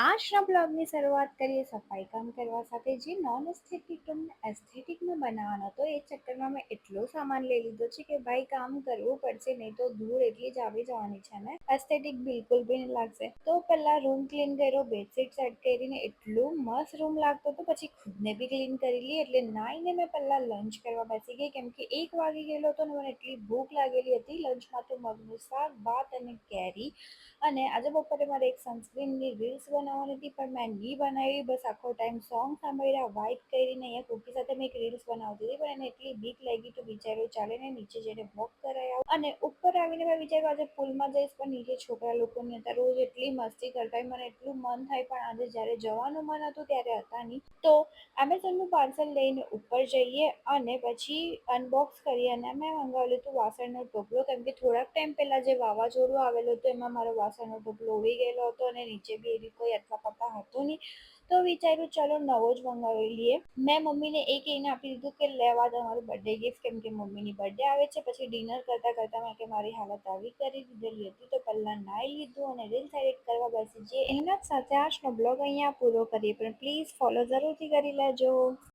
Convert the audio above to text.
આજના બ્લોગની શરૂઆત કરીએ સફાઈ કામ કરવા સાથે. જે નોન એસ્થેટિક રૂમને એસ્થેટિકમાં બનાવવાનો હતો એ ચક્કરમાં મેં એટલો સામાન લઈ લીધો છે કે ભાઈ કામ કરવું પડશે, નહીં તો ધૂળ એટલી જ આવી જવાની છે ને એસ્થેટિક બિલકુલ બી નહીં લાગશે. તો પહેલા રૂમ ક્લીન કર્યો, બેડશીટ સેટ કરીને એટલું મસ્ત રૂમ લાગતો હતો. પછી ખુદને બી ક્લીન કરી લી, એટલે નાઈને મેં પહેલા લંચ કરવા બેસી ગઈ કેમ કે 1 વાગી ગયેલો હતો ને મને એટલી ભૂખ લાગેલી હતી. લંચમાં તો મગનું શાક, ભાત અને કેરી. અને આજે બપોરે મારે એક સનસ્ક્રીનની રીલ્સ બનાવવાની હતી પણ મેં નહીં બનાવી. બસ આખો ટાઈમ સોંગ સાંભળ્યા, વાઇટ કરીને અહીંયા કુકી સાથે મેં એક રીલ્સ બનાવતી હતી પણ એને એટલી બીક લાગી તો વિચાર્યું ચાલે ને નીચે જઈને વોક કરાઈ આવું. અને ઉપર આવીને મેં વિચાર્યું આજે પુલમાં જઈશ પણ નીચે છોકરા લોકોની હતા, રોજ એટલી મસ્તી કરતા હોય, મને એટલું મન થાય પણ આજે જ્યારે જવાનું મન હતું ત્યારે હતા નહીં. તો એમેઝોનનું પાર્સલ લઈને ઉપર જઈએ અને પછી અનબોક્સ કરીએ. અને મેં મંગાવેલું હતું વાસણનો ટોપલો કેમ કે થોડાક ટાઈમ પહેલાં જે વાવાઝોડું આવેલું હતું એમાં મારો વાસણનો ટોપલો ઉડી ગયેલો હતો અને નીચે બી એવી કોઈ અથવા પપ્પા હતું નહીં. તો વિચાર્યું ચલો નવો જ મંગાવી લઈએ. મેં મમ્મીને એ કહીને આપી દીધું કે લેવા તમારું બર્થડે ગિફ્ટ કેમ કે મમ્મીની બર્થડે આવે છે. પછી ડિનર કરતાં કરતાં મેં કે મારી હાલત આવી કરી દીધેલી હતી તો પહેલાં નાહી લીધું અને રીલ્સ એડિટ કરવા બેસી જઈએ. એના જ સાથે આજનો બ્લોગ અહીંયા પૂરો કરીએ પણ પ્લીઝ ફોલો જરૂરથી કરી લેજો.